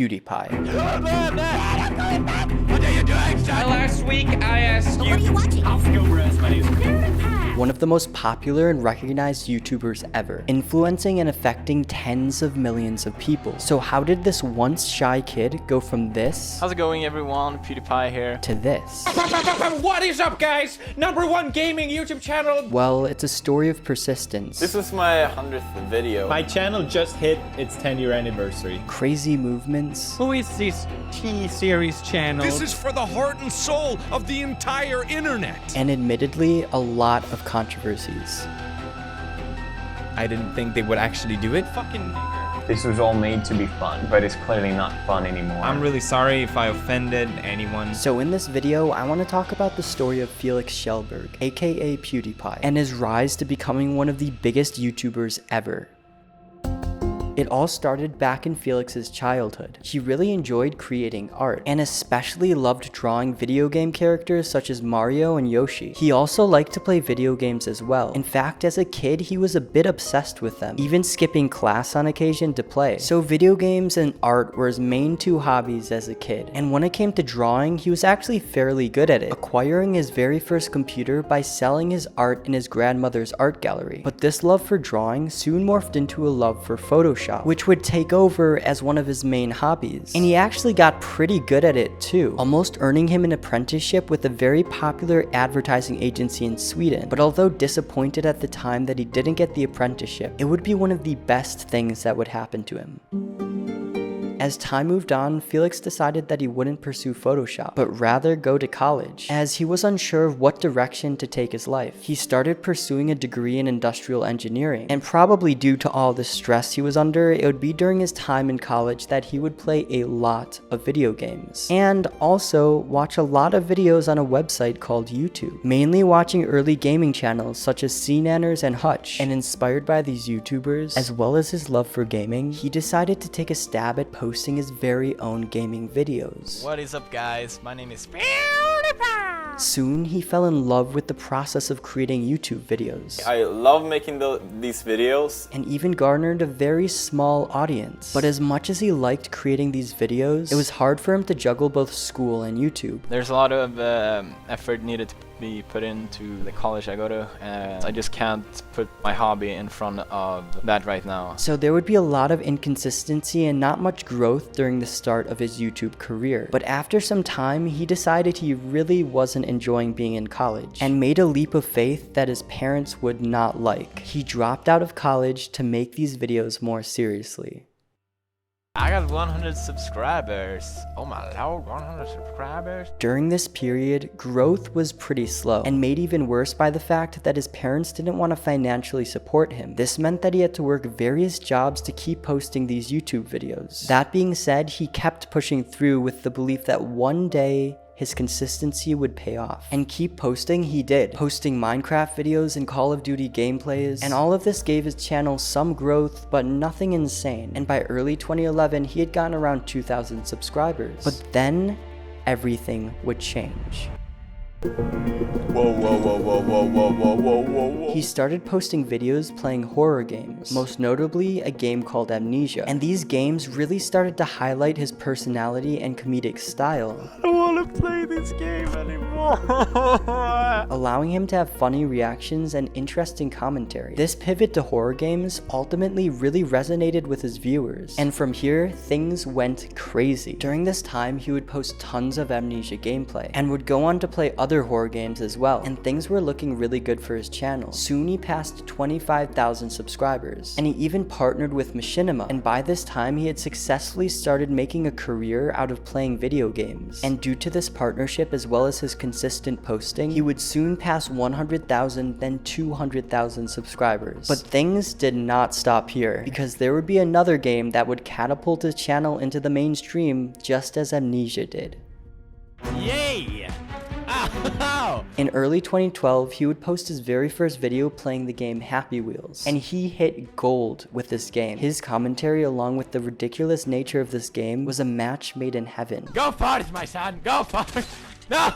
PewDiePie. Last week I asked you. What are you watching? One of the most popular and recognized YouTubers ever, influencing and affecting tens of millions of people. So how did this once shy kid go from this How's it going, everyone? PewDiePie here. to this? What is up, guys? #1 gaming YouTube channel. Well, it's a story of persistence, This was my 100th video. My channel just hit its 10-year anniversary. crazy movements, Who is this T-Series channel? This is for the heart and soul of the entire internet. and admittedly, a lot of controversies. I didn't think they would actually do it. fucking nigger. This was all made to be fun, but it's clearly not fun anymore. I'm really sorry if I offended anyone. So in this video, I want to talk about the story of Felix Kjellberg, aka PewDiePie, and his rise to becoming one of the biggest YouTubers ever. It all started back in Felix's childhood. He really enjoyed creating art, and especially loved drawing video game characters such as Mario and Yoshi. He also liked to play video games as well. In fact, as a kid, he was a bit obsessed with them, even skipping class on occasion to play. So video games and art were his main two hobbies as a kid. And when it came to drawing, he was actually fairly good at it, acquiring his very first computer by selling his art in his grandmother's art gallery. But this love for drawing soon morphed into a love for Photoshop, which would take over as one of his main hobbies. And he actually got pretty good at it too, almost earning him an apprenticeship with a very popular advertising agency in Sweden. But although disappointed at the time that he didn't get the apprenticeship, it would be one of the best things that would happen to him. As time moved on, Felix decided that he wouldn't pursue Photoshop, but rather go to college, as he was unsure of what direction to take his life. He started pursuing a degree in industrial engineering, and probably due to all the stress he was under, it would be during his time in college that he would play a lot of video games, and also watch a lot of videos on a website called YouTube, mainly watching early gaming channels such as CNanners and Hutch. And inspired by these YouTubers, as well as his love for gaming, he decided to take a stab at posting his very own gaming videos. What is up, guys? My name is PewDiePie. Soon, he fell in love with the process of creating YouTube videos, I love making these videos. and even garnered a very small audience. But as much as he liked creating these videos, it was hard for him to juggle both school and YouTube. There's a lot of effort needed to be put into the college I go to, and I just can't put my hobby in front of that right now. So there would be a lot of inconsistency and not much growth during the start of his YouTube career. But after some time, he decided he really wasn't enjoying being in college, and made a leap of faith that his parents would not like. He dropped out of college to make these videos more seriously. I got 100 subscribers. Oh my lord, 100 subscribers. During this period, growth was pretty slow, and made even worse by the fact that his parents didn't want to financially support him. This meant that he had to work various jobs to keep posting these YouTube videos. That being said, he kept pushing through with the belief that one day, his consistency would pay off. And keep posting he did, posting Minecraft videos and Call of Duty gameplays, and all of this gave his channel some growth, but nothing insane. And by early 2011, he had gotten around 2,000 subscribers. But then, everything would change. Whoa. He started posting videos playing horror games, most notably a game called Amnesia. And these games really started to highlight his personality and comedic style, I don't want to play this game anymore. allowing him to have funny reactions and interesting commentary. This pivot to horror games ultimately really resonated with his viewers, and from here, things went crazy. During this time, he would post tons of Amnesia gameplay, and would go on to play other horror games as well, and things were looking really good for his channel. Soon he passed 25,000 subscribers, and he even partnered with Machinima, and by this time he had successfully started making a career out of playing video games. And due to this partnership as well as his consistent posting, he would soon pass 100,000, then 200,000 subscribers. But things did not stop here, because there would be another game that would catapult his channel into the mainstream just as Amnesia did. Yay! In early 2012, he would post his very first video playing the game Happy Wheels, and he hit gold with this game. His commentary, along with the ridiculous nature of this game, was a match made in heaven. Go for it, my son! Go for it! No!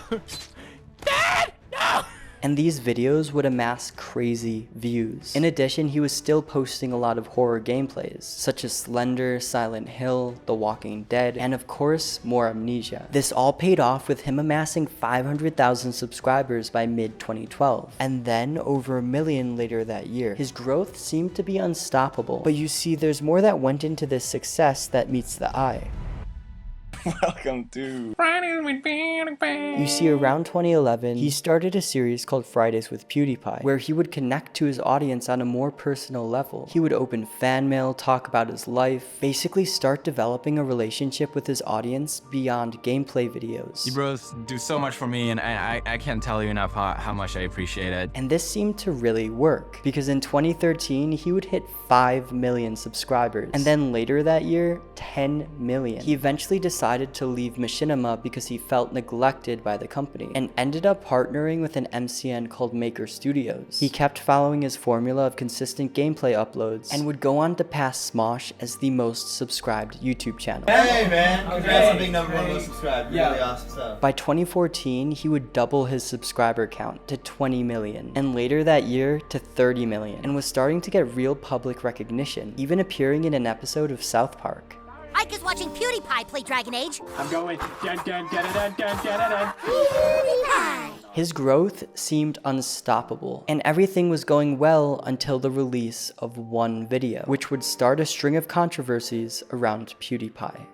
Dad! No! and these videos would amass crazy views. In addition, he was still posting a lot of horror gameplays, such as Slender, Silent Hill, The Walking Dead, and of course, more Amnesia. This all paid off with him amassing 500,000 subscribers by mid-2012, and then over 1 million later that year. His growth seemed to be unstoppable, but you see, there's more that went into this success that meets the eye. Welcome to You see, around 2011, he started a series called Fridays with PewDiePie, where he would connect to his audience on a more personal level. He would open fan mail, talk about his life, basically start developing a relationship with his audience beyond gameplay videos. You bros do so much for me, and I can't tell you enough how much I appreciate it. And this seemed to really work, because in 2013, he would hit 5 million subscribers, and then later that year, 10 million. He eventually decided to leave Machinima because he felt neglected by the company, and ended up partnering with an MCN called Maker Studios. He kept following his formula of consistent gameplay uploads, and would go on to pass Smosh as the most subscribed YouTube channel. Hey man, congrats on being #1 most subscribed. Really awesome stuff. By 2014, he would double his subscriber count to 20 million, and later that year to 30 million, and was starting to get real public recognition, even appearing in an episode of South Park. Ike is watching PewDiePie play Dragon Age. I'm going dun dun dun dun dun dun dun. PewDiePie. His growth seemed unstoppable, and everything was going well until the release of one video, which would start a string of controversies around PewDiePie.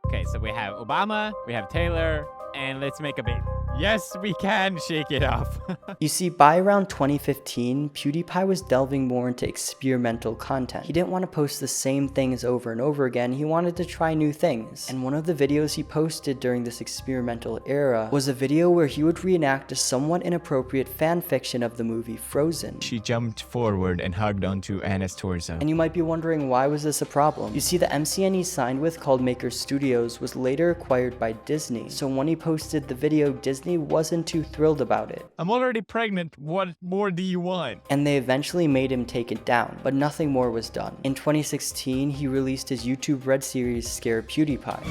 Okay, so we have Obama, we have Taylor, and let's make a baby. Yes, we can shake it off. You see, by around 2015, PewDiePie was delving more into experimental content. He didn't want to post the same things over and over again, he wanted to try new things. And one of the videos he posted during this experimental era was a video where he would reenact a somewhat inappropriate fanfiction of the movie Frozen. She jumped forward and hugged onto Anna's torso. And you might be wondering, why was this a problem? You see, the MCN he signed with, called Maker Studios, was later acquired by Disney. So when he posted the video, Disney wasn't too thrilled about it. I'm already pregnant. What more do you want? And they eventually made him take it down, but nothing more was done. In 2016, he released his YouTube Red series, Scare PewDiePie,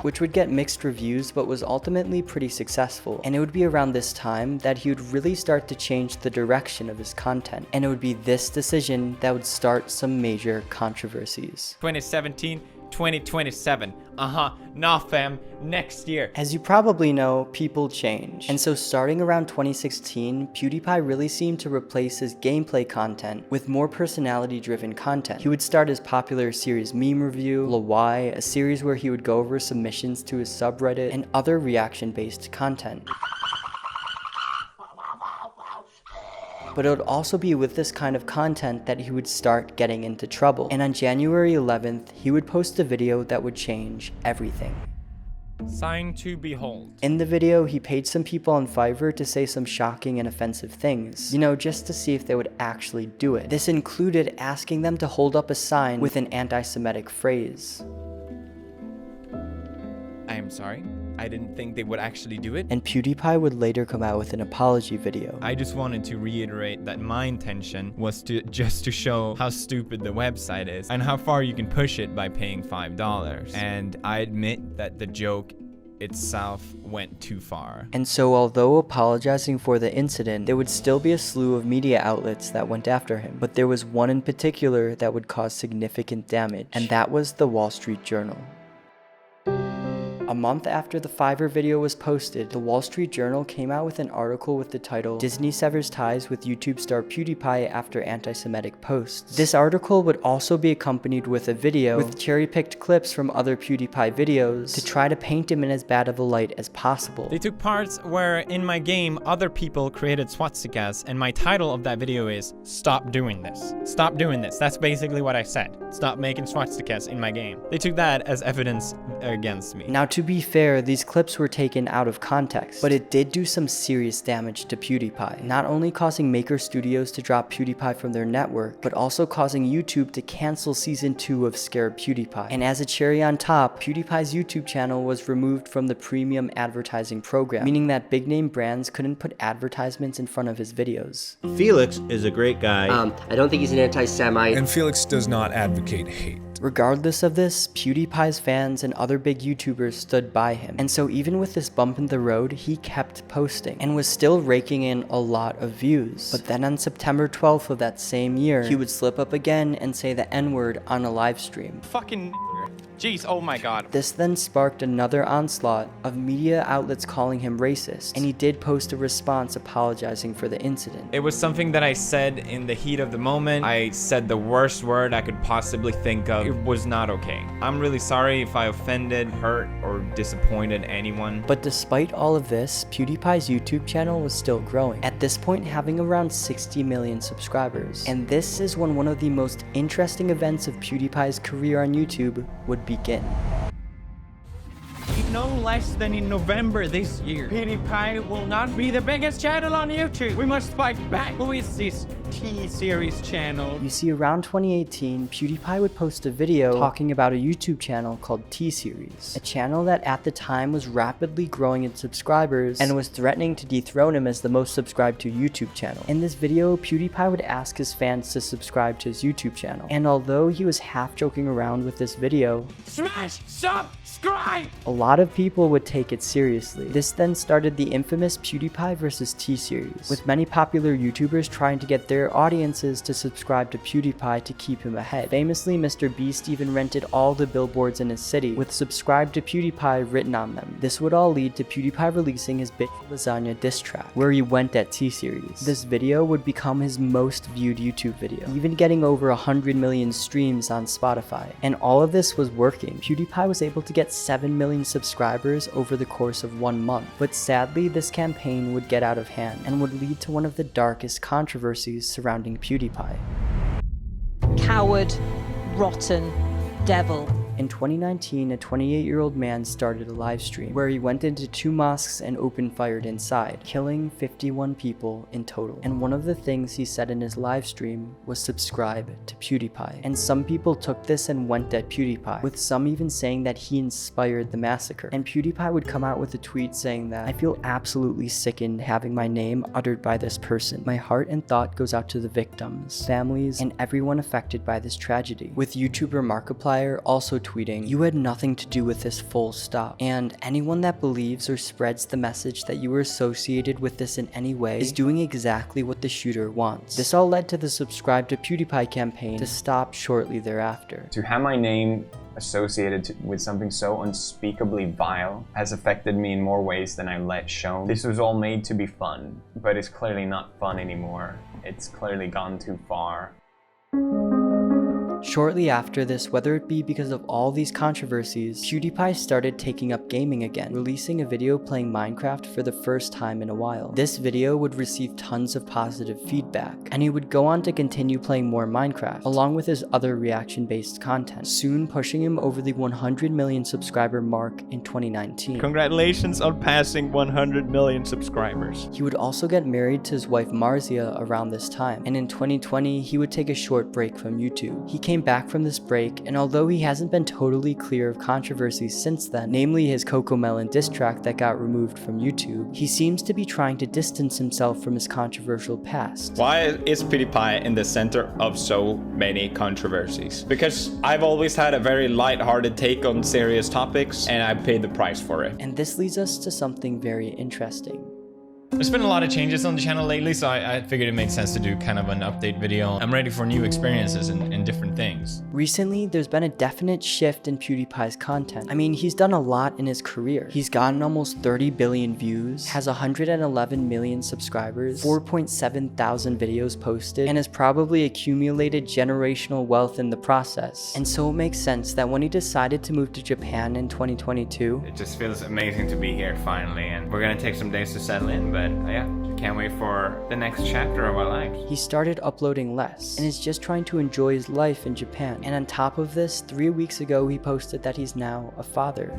which would get mixed reviews but was ultimately pretty successful. And it would be around this time that he would really start to change the direction of his content. And it would be this decision that would start some major controversies. 2017, 2027. Nah fam, next year. As you probably know, people change. And so starting around 2016, PewDiePie really seemed to replace his gameplay content with more personality-driven content. He would start his popular series Meme Review, Lawai, a series where he would go over submissions to his subreddit, and other reaction-based content. But it would also be with this kind of content that he would start getting into trouble. And on January 11th, he would post a video that would change everything. Sign to behold. In the video, he paid some people on Fiverr to say some shocking and offensive things, you know, just to see if they would actually do it. This included asking them to hold up a sign with an anti-Semitic phrase. I am sorry. I didn't think they would actually do it. And PewDiePie would later come out with an apology video. I just wanted to reiterate that my intention was just to show how stupid the website is and how far you can push it by paying $5. And I admit that the joke itself went too far. And so although apologizing for the incident, there would still be a slew of media outlets that went after him. But there was one in particular that would cause significant damage, and that was the Wall Street Journal. A month after the Fiverr video was posted, the Wall Street Journal came out with an article with the title, "Disney Severs Ties with YouTube Star PewDiePie After Anti-Semitic Posts." This article would also be accompanied with a video with cherry-picked clips from other PewDiePie videos to try to paint him in as bad of a light as possible. They took parts where in my game other people created swastikas, and my title of that video is "Stop doing this." Stop doing this. That's basically what I said. Stop making swastikas in my game. They took that as evidence against me. Now, to be fair, these clips were taken out of context, but it did do some serious damage to PewDiePie, not only causing Maker Studios to drop PewDiePie from their network, but also causing YouTube to cancel season 2 of Scare PewDiePie. And as a cherry on top, PewDiePie's YouTube channel was removed from the premium advertising program, meaning that big name brands couldn't put advertisements in front of his videos. Felix is a great guy. I don't think he's an anti-Semite. And Felix does not advocate hate. Regardless of this, PewDiePie's fans and other big YouTubers stood by him, and so even with this bump in the road, he kept posting and was still raking in a lot of views. But then on September 12th of that same year, he would slip up again and say the N-word on a live stream. Fucking jeez, oh my god. This then sparked another onslaught of media outlets calling him racist, and he did post a response apologizing for the incident. It was something that I said in the heat of the moment. I said the worst word I could possibly think of. It was not okay. I'm really sorry if I offended, hurt, or disappointed anyone. But despite all of this, PewDiePie's YouTube channel was still growing, at this point having around 60 million subscribers. And this is when one of the most interesting events of PewDiePie's career on YouTube would begin. No less than in November this year, PewDiePie will not be the biggest channel on YouTube. We must fight back. Who is this T-Series channel? You see, around 2018, PewDiePie would post a video talking about a YouTube channel called T-Series, a channel that at the time was rapidly growing in subscribers and was threatening to dethrone him as the most subscribed to YouTube channel. In this video, PewDiePie would ask his fans to subscribe to his YouTube channel, and although he was half joking around with this video, Smash subscribe! a lot of people would take it seriously. This then started the infamous PewDiePie versus T-Series, with many popular YouTubers trying to get their audiences to subscribe to PewDiePie to keep him ahead. Famously, Mr. Beast even rented all the billboards in his city with "subscribe to PewDiePie" written on them. This would all lead to PewDiePie releasing his Bitch Lasagna diss track, where he went at T-Series. This video would become his most viewed YouTube video, even getting over 100 million streams on Spotify. And all of this was working. PewDiePie was able to get 7 million subscribers over the course of 1 month. But sadly, this campaign would get out of hand and would lead to one of the darkest controversies surrounding PewDiePie. Coward, rotten, devil. In 2019, a 28-year-old man started a live stream where he went into 2 mosques and open fired inside, killing 51 people in total. And one of the things he said in his live stream was subscribe to PewDiePie. And some people took this and went at PewDiePie, with some even saying that he inspired the massacre. And PewDiePie would come out with a tweet saying that, "I feel absolutely sickened having my name uttered by this person. My heart and thought goes out to the victims, families, and everyone affected by this tragedy." With YouTuber Markiplier also tweeting, "You had nothing to do with this, full stop. And anyone that believes or spreads the message that you were associated with this in any way is doing exactly what the shooter wants." This all led to the subscribe to PewDiePie campaign to stop shortly thereafter. To have my name associated with something so unspeakably vile has affected me in more ways than I let shown. This was all made to be fun, but it's clearly not fun anymore. It's clearly gone too far. Shortly after this, whether it be because of all these controversies, PewDiePie started taking up gaming again, releasing a video playing Minecraft for the first time in a while. This video would receive tons of positive feedback, and he would go on to continue playing more Minecraft, along with his other reaction-based content, soon pushing him over the 100 million subscriber mark in 2019. Congratulations on passing 100 million subscribers. He would also get married to his wife Marzia around this time, and in 2020, he would take a short break from YouTube. He came back from this break, and although he hasn't been totally clear of controversies since then, namely his Cocomelon diss track that got removed from YouTube, he seems to be trying to distance himself from his controversial past. Why is PewDiePie in the center of so many controversies? Because I've always had a very light-hearted take on serious topics, and I paid the price for it. And this leads us to something very interesting. There's been a lot of changes on the channel lately, so I figured it made sense to do kind of an update video. I'm ready for new experiences and different things. Recently, there's been a definite shift in PewDiePie's content. I mean, he's done a lot in his career. He's gotten almost 30 billion views, has 111 million subscribers, 4.7 thousand videos posted, and has probably accumulated generational wealth in the process. And so it makes sense that when he decided to move to Japan in 2022, It just feels amazing to be here finally, and we're gonna take some days to settle in, but yeah, can't wait for the next chapter of our lives. he started uploading less and is just trying to enjoy his life in Japan. And on top of this, 3 weeks ago, he posted that he's now a father.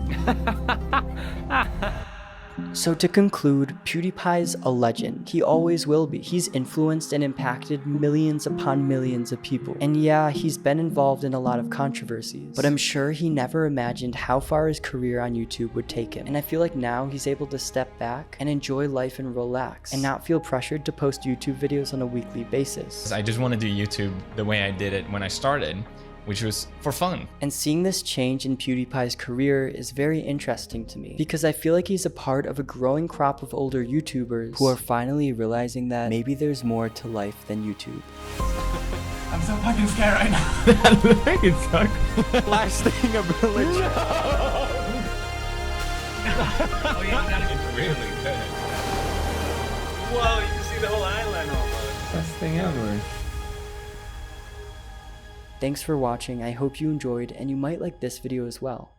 So to conclude, PewDiePie's a legend. He always will be. He's influenced and impacted millions upon millions of people. And yeah, he's been involved in a lot of controversies, but I'm sure he never imagined how far his career on YouTube would take him. And I feel like now he's able to step back and enjoy life and relax and not feel pressured to post YouTube videos on a weekly basis. I just want to do YouTube the way I did it when I started, which was for fun. And seeing this change in PewDiePie's career is very interesting to me, because I feel like he's a part of a growing crop of older YouTubers who are finally realizing that maybe there's more to life than YouTube. I'm so fucking scared right now. It's so Blasting a village. Oh yeah, it's really good. Whoa, you can see the whole island almost. Best thing ever. Thanks for watching, I hope you enjoyed and you might like this video as well.